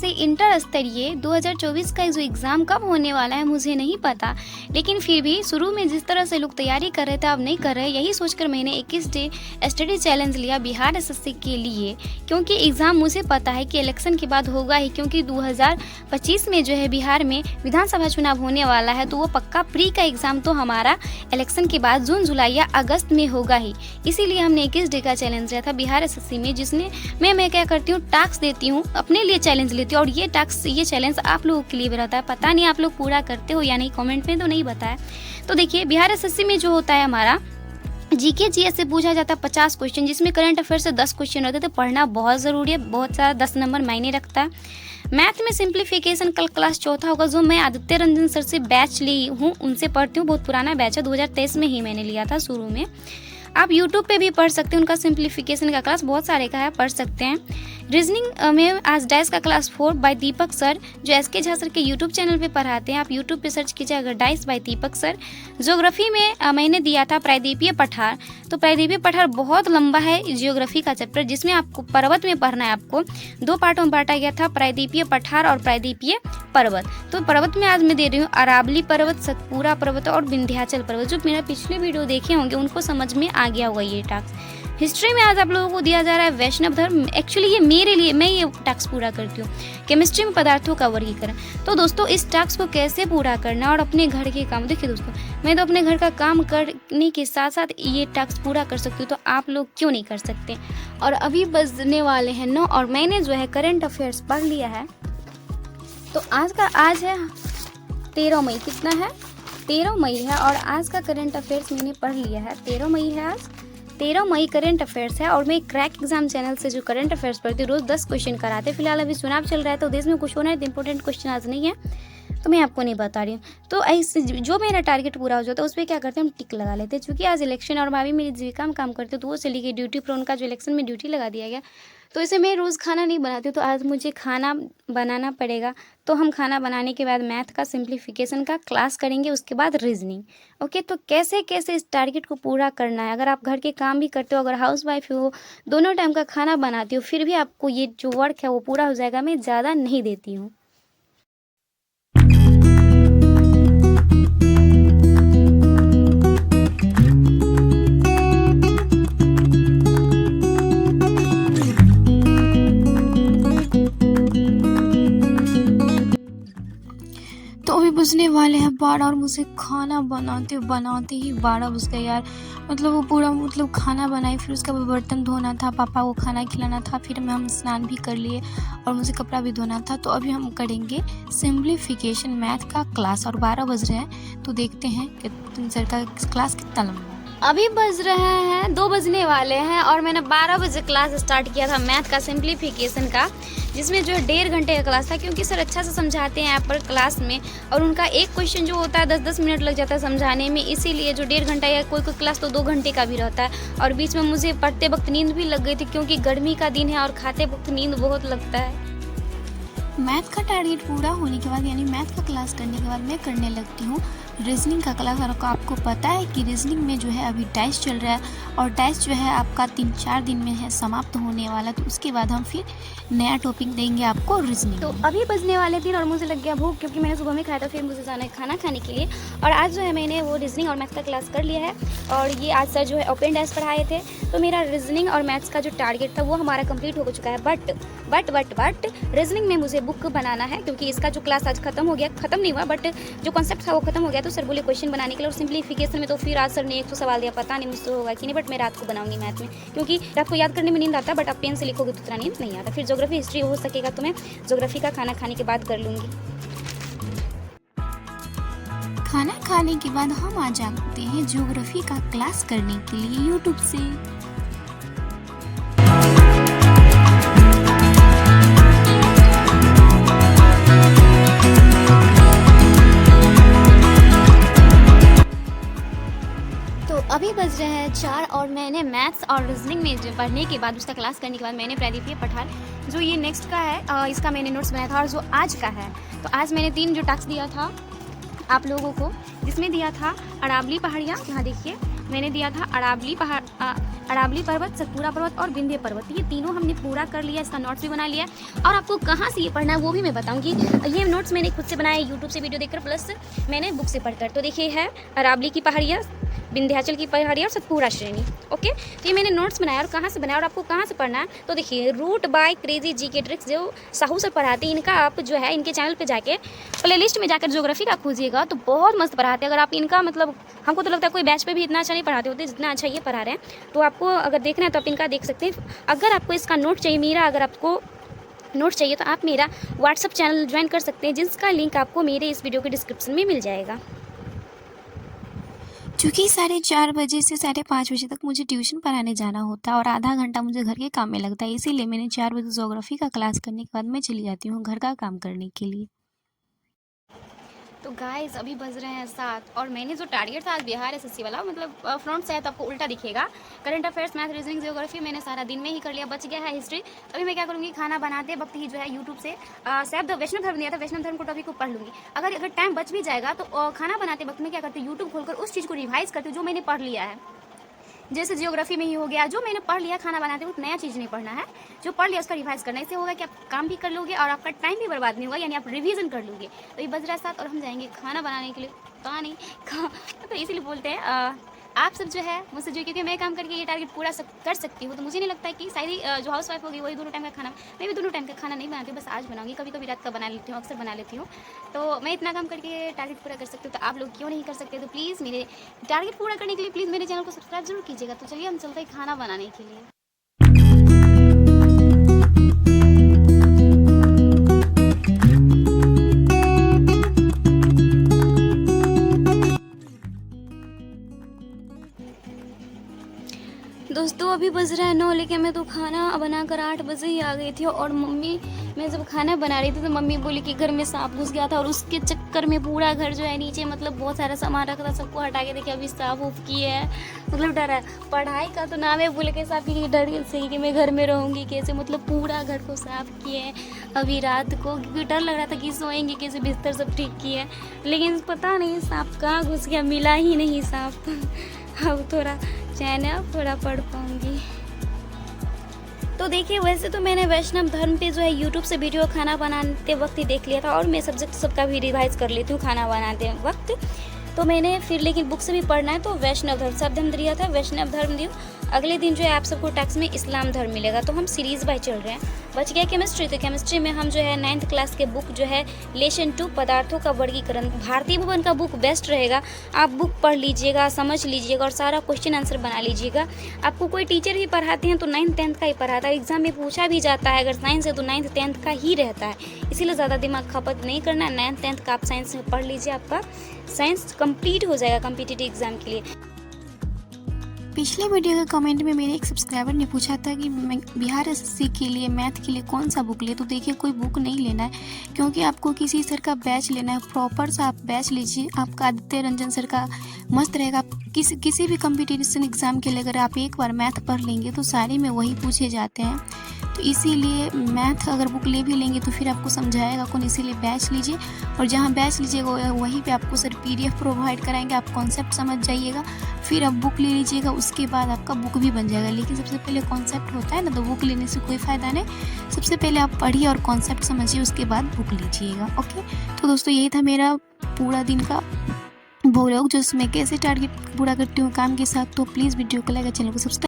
वैसे इंटर स्तरीय 2024 का जो एग्ज़ाम कब होने वाला है मुझे नहीं पता, लेकिन फिर भी शुरू में जिस तरह से लोग तैयारी कर रहे थे अब नहीं कर रहे, यही सोचकर मैंने 21 डे स्टडी चैलेंज लिया बिहार एसएससी के लिए, क्योंकि एग्ज़ाम मुझे पता है कि इलेक्शन के बाद होगा ही, क्योंकि 2025 में जो है बिहार में विधानसभा चुनाव होने वाला है, तो वो पक्का प्री का एग्ज़ाम तो हमारा इलेक्शन के बाद जून जुलाई या अगस्त में होगा ही। इसीलिए हमने 21 डे का चैलेंज लिया था बिहार एसएससी में, जिसने मैं क्या करती हूँ टास्क देती हूँ, अपने लिए चैलेंज लेती हूँ, और ये चैलेंज आप लोगों के लिए भी रहता है। पता नहीं आप लोग पूरा करते हो या नहीं, कमेंट में तो नहीं बताया। तो देखिए बिहार एसएससी में जो होता है हमारा जीके जीएस से पूछा जाता है 50 क्वेश्चन, जिसमें करंट अफेयर से 10 क्वेश्चन रहते हैं, तो पढ़ना बहुत ज़रूरी है, बहुत सारा 10 नंबर मायने रखता है। मैथ में सिंप्लीफिकेशन कल क्लास चौथा होगा, जो मैं आदित्य रंजन सर से बैच ली हूँ, उनसे पढ़ती हूँ, बहुत पुराना बैच है, 2023 में ही मैंने लिया था शुरू में। आप यूट्यूब पे भी पढ़ सकते हैं, उनका सिंप्लीफिकेशन का क्लास बहुत सारे का है, पढ़ सकते हैं। रीजनिंग में आज डाइस का क्लास 4 बाय दीपक सर, जो एसके झा सर के यूट्यूब चैनल पे पढ़ाते हैं, आप यूट्यूब पे सर्च कीजिए अगर डाइस बाय दीपक सर। ज्योग्राफी में मैंने दिया था प्रायद्वीपीय पठार, तो प्रायद्वीपीय पठार बहुत लंबा है ज्योग्राफी का चैप्टर, जिसमें आपको पर्वत में पढ़ना है। आपको 2 पार्टों में बांटा गया था, प्रायद्वीपीय पठार और प्रायद्वीपीय पर्वत। तो पर्वत में आज मैं दे रही हूँ अरावली पर्वत, सतपुरा पर्वत और विंध्याचल पर्वत। जो मेरा पिछले वीडियो देखे होंगे उनको समझ में आ गया होगा ये टास्क। हिस्ट्री में आज आप लोगों को दिया जा रहा है वैष्णव धर्म, एक्चुअली ये मेरे लिए, मैं ये टास्क पूरा करती हूँ। केमिस्ट्री में पदार्थों का वर्गीकरण। तो दोस्तों इस टास्क को कैसे पूरा करना और अपने घर के काम, देखिए दोस्तों मैं तो अपने घर का काम करने के साथ साथ ये टास्क पूरा कर सकती हूँ, तो आप लोग क्यों नहीं कर सकते। और अभी बजने वाले हैं 9 और मैंने जो है करंट अफेयर्स पढ़ लिया है। तो आज है 13 मई, कितना है 13 मई है, और आज का करंट अफेयर्स मैंने पढ़ लिया है। 13 मई है आज, 13 मई करंट अफेयर्स है, और मैं क्रैक एग्जाम चैनल से जो करंट अफेयर्स पढ़ती हूँ, रोज़ 10 क्वेश्चन कराते। फिलहाल अभी चुनाव चल रहा है तो देश में कुछ होना है, तो इंपॉर्टेंट क्वेश्चन आज नहीं है, तो मैं आपको नहीं बता रही हूँ। तो ऐसे जो मेरा टारगेट पूरा हो जाता है उस पर क्या करते हैं, हम टिक लगा लेते हैं। चूँकि आज इलेक्शन और भाभी मेरी जीविका में काम करते, तो वो चली गई ड्यूटी पर, उनका जो इलेक्शन में ड्यूटी लगा दिया गया, तो इसे मैं रोज़ खाना नहीं बनाती हूँ, तो आज मुझे खाना बनाना पड़ेगा। तो हम खाना बनाने के बाद मैथ का सिंप्लीफिकेशन का क्लास करेंगे, उसके बाद रीजनिंग। ओके, तो कैसे कैसे इस टारगेट को पूरा करना है। अगर आप घर के काम भी करते हो, अगर हाउस वाइफ हो, दोनों टाइम का खाना बनाती हो, फिर भी आपको ये जो वर्क है वो पूरा हो जाएगा। मैं ज़्यादा नहीं देती हूँ। तो अभी बजने वाले हैं 12 और मुझे खाना बनाते बनाते ही 12 बज गए यार। मतलब वो पूरा खाना बनाई, फिर उसका बर्तन धोना था, पापा को खाना खिलाना था, फिर हम स्नान भी कर लिए और मुझे कपड़ा भी धोना था। तो अभी हम करेंगे सिंप्लीफिकेशन मैथ का क्लास, और 12 बज रहे हैं, तो देखते हैं कि सर का क्लास कितना लंबा है। अभी बज रहे हैं 2 बजने वाले हैं, और मैंने 12 बजे क्लास स्टार्ट किया था मैथ का सिंप्लीफिकेशन का, जिसमें जो है 1.5 घंटे का क्लास था, क्योंकि सर अच्छा से समझाते हैं यहाँ पर क्लास में, और उनका एक क्वेश्चन जो होता है 10-10 मिनट लग जाता है समझाने में, इसीलिए जो 1.5 घंटा या कोई क्लास तो 2 घंटे का भी रहता है। और बीच में मुझे पढ़ते वक्त नींद भी लग गई थी, क्योंकि गर्मी का दिन है और खाते वक्त नींद बहुत लगता है। मैथ का टारगेट पूरा होने के बाद, यानी मैथ का क्लास करने के बाद मैं करने लगती हूँ रीजनिंग का क्लास। और आपको पता है कि रीजनिंग में जो है अभी टेस्ट चल रहा है, और टेस्ट जो है आपका 3-4 दिन में है समाप्त होने वाला, तो उसके बाद हम फिर नया टॉपिक देंगे आपको रीजनिंग। तो अभी बजने वाले 3 और मुझे लग गया भूख, क्योंकि मैंने सुबह में खाया था, फिर मुझे जाना है खाना खाने के लिए। और आज जो है मैंने वो रीजनिंग और मैथ्स का क्लास कर लिया है, और ये आज सर जो है ओपन डेस्क पढ़ाए थे, तो मेरा रीजनिंग और मैथ्स का जो टारगेट था वो हमारा कंप्लीट हो चुका है। बट रीजनिंग में मुझे बुक बनाना है, क्योंकि इसका जो क्लास आज खत्म हो गया, खत्म नहीं हुआ बट जो कॉन्सेप्ट था वो खत्म हो गया। तो सर बोले क्वेश्चन बनाने के लिए, और सिंप्लीफिकेशन में तो फिर आज सर ने 100 सवाल दिया, पता नहीं मुझसे होगा कि नहीं, बट मैं रात को बनाऊंगी मैथ में, क्योंकि रात को याद करने में नींद आता, बट आप पेन से लिखोगे तो उतना नींद नहीं आता। फिर ज्योग्राफी हिस्ट्री हो सकेगा तो मैं ज्योग्राफी का खाना खाने के बाद कर लूँगी। खाना खाने के बाद हम आ जाते हैं ज्योग्राफी का क्लास करने के लिए यूट्यूब से। अभी बज रहे हैं 4 और मैंने मैथ्स और रीजनिंग में पढ़ने के बाद, उसका क्लास करने के बाद मैंने प्रायद्वीपीय पठार जो ये नेक्स्ट का है, इसका मैंने नोट्स बनाया था, और जो आज का है, तो आज मैंने 3 जो टास्क दिया था आप लोगों को, जिसमें दिया था अरावली पहाड़ियाँ, यहाँ देखिए मैंने दिया था अरावली पर्वत, सतपुरा पर्वत और विंध्य पर्वत। ये तीनों हमने पूरा कर लिया, इसका नोट्स भी बना लिया है। और आपको कहाँ से ये पढ़ना है वो भी मैं बताऊंगी। ये नोट्स मैंने खुद से बनाए यूट्यूब से वीडियो देखकर, प्लस मैंने बुक से पढ़कर। तो देखिए है अरावली की पहाड़ियाँ, विंध्याचल की पहाड़ियाँ और सतपुरा श्रेणी। ओके, तो ये मैंने नोट्स बनाया और कहाँ से बनाया और आपको कहाँ से पढ़ना है। तो देखिए root by crazy GK tricks जो साहू सर पढ़ाते हैं, इनका आप जो है इनके चैनल पे जाके प्लेलिस्ट में जाकर ज्योग्राफी का खोजिएगा तो बहुत मस्त पढ़ाते हैं। अगर आप इनका मतलब, हमको तो लगता है कोई बैच पे भी इतना अच्छा नहीं पढ़ाते होते जितना अच्छा ये पढ़ा रहे हैं। तो आपको अगर देखना है तो आप इनका देख सकते हैं। अगर आपको इसका नोट चाहिए, मेरा अगर आपको नोट चाहिए तो आप मेरा व्हाट्सअप चैनल ज्वाइन कर सकते हैं, जिसका लिंक आपको मेरे इस वीडियो के डिस्क्रिप्शन में मिल जाएगा। क्योंकि 4:30 बजे से 5:30 बजे तक मुझे ट्यूशन पढ़ाने जाना होता है और आधा घंटा मुझे घर के काम में लगता है, इसीलिए मैंने 4 बजे ज्योग्राफी का क्लास करने के बाद मैं चली जाती हूँ घर का काम करने के लिए। तो गाइस अभी बज रहे हैं 7 और मैंने जो टारगेट था आज बिहार एसएससी वाला, मतलब फ्रंट से है तो आपको उल्टा दिखेगा। Current affairs, math, reasoning, geography मैंने सारा दिन में ही कर लिया, बच गया है हिस्ट्री। तो अभी मैं क्या करूँगी, खाना बनाते वक्त ही जो है यूट्यूब से शायद वैष्णव धर्म दिया था, वैष्णव धर्म को टॉपिक को पढ़ लूँगी। अगर टाइम बच भी जाएगा तो खाना बनाते वक्त मैं क्या करती हूँ, यूट्यूब खोलकर उस चीज़ को रिवाइज करती हूँ जो मैंने पढ़ लिया है। जैसे जियोग्राफी में ही हो गया, जो मैंने पढ़ लिया खाना बनाते वक्त, नया चीज़ नहीं पढ़ना है, जो पढ़ लिया उसका रिवाइज करना। इससे होगा कि आप काम भी कर लोगे और आपका टाइम भी बर्बाद नहीं होगा, यानी आप रिवीजन कर लोगे। तो ये बज रहा है 7 और हम जाएंगे खाना बनाने के लिए। पता नहीं तो इसीलिए बोलते हैं आप सब जो है मुझसे जो, क्योंकि मैं काम करके ये टारगेट पूरा कर सकती हूँ, तो मुझे नहीं लगता है कि शायद ही जो हाउस वाइफ होगी वही दोनों टाइम का खाना, मैं भी दोनों टाइम का खाना नहीं बनाती हूँ, बस आज बनाऊंगी। कभी कभी रात का बना लेती हूँ, अक्सर बना लेती हूँ। तो मैं इतना काम करके टारगेट पूरा कर सकती हूँ, तो आप लोग क्यों नहीं कर सकते। तो प्लीज़ मेरे टारगेट पूरा करने के लिए प्लीज़ मेरे चैनल को सब्सक्राइब जरूर कीजिएगा। तो चलिए हम चलते हैं खाना बनाने के लिए। दोस्तों अभी बज रहा है 9, लेकिन मैं तो खाना बनाकर 8 बजे ही आ गई थी। और मम्मी, मैं जब खाना बना रही थी तो मम्मी बोली कि घर में सांप घुस गया था, और उसके चक्कर में पूरा घर जो है नीचे मतलब बहुत सारा सामान रखा था, सबको हटा के देखिए अभी साफ उफ किए है। मतलब डर है, पढ़ाई का तो नाम है भूल के साफ की डर से कि मैं घर में रहूँगी कैसे, मतलब पूरा घर को साफ किए हैं अभी रात को, क्योंकि डर लग रहा था कि सोएंगे कैसे, बिस्तर सब ठीक किए, लेकिन पता नहीं सांप कहाँ घुस गया, मिला ही नहीं सांप। अब थोड़ा चैन है, अब थोड़ा पढ़ पाऊंगी। तो देखिए वैसे तो मैंने वैष्णव धर्म पे जो है यूट्यूब से वीडियो खाना बनाते वक्त ही देख लिया था, और मैं सब्जेक्ट सबका भी रिवाइज कर लेती हूँ खाना बनाते वक्त। तो मैंने फिर लेकिन बुक से भी पढ़ना है तो वैष्णव धर्म सब धर्म दिया था, वैष्णव धर्म दियो। अगले दिन जो है आप सबको टैक्स में इस्लाम धर्म मिलेगा। तो हम सीरीज़ बाय चल रहे हैं। बच गया केमिस्ट्री, तो केमिस्ट्री में हम जो है 9th क्लास के बुक जो है लेसन 2 पदार्थों का वर्गीकरण, भारतीय भवन का बुक बेस्ट रहेगा। आप बुक पढ़ लीजिएगा, समझ लीजिएगा और सारा क्वेश्चन आंसर बना लीजिएगा। आपको कोई टीचर ही पढ़ाते हैं तो 9th 10th का ही पढ़ाता है, एग्जाम में पूछा भी जाता है अगर साइंस है तो 9th 10th का ही रहता है, इसीलिए ज़्यादा दिमाग खपत नहीं करना है। 9th 10th का आप साइंस में पढ़ लीजिए, आपका साइंस कंप्लीट हो जाएगा कॉम्पिटिटिव एग्जाम के लिए। पिछले वीडियो के कमेंट में मेरे एक सब्सक्राइबर ने पूछा था कि मैं बिहार एसएससी के लिए मैथ के लिए कौन सा बुक ले। तो देखिए कोई बुक नहीं लेना है, क्योंकि आपको किसी सर का बैच लेना है, प्रॉपर सा आप बैच लीजिए। आपका आदित्य रंजन सर का मस्त रहेगा। आप किसी भी कंपटीशन एग्ज़ाम के लिए अगर आप एक बार मैथ पढ़ लेंगे तो सारे में वही पूछे जाते हैं, तो इसीलिए मैथ अगर बुक ले भी लेंगे तो फिर आपको समझाएगा कौन, इसीलिए बैच लीजिए। और जहाँ बैच लीजिएगा वहीं पे आपको सर PDF प्रोवाइड कराएंगे, आप कॉन्सेप्ट समझ जाइएगा, फिर आप बुक ले लीजिएगा, उसके बाद आपका बुक भी बन जाएगा। लेकिन सबसे पहले कॉन्सेप्ट होता है ना, तो बुक लेने से कोई फ़ायदा नहीं। सबसे पहले आप पढ़िए और कॉन्सेप्ट समझिए, उसके बाद बुक लीजिएगा। ओके, तो दोस्तों यही था मेरा पूरा दिन का व्लॉग, जो मैं कैसे टारगेट पूरा करती हूँ काम के साथ। तो प्लीज़ वीडियो को लाइक, चैनल को सब्सक्राइब।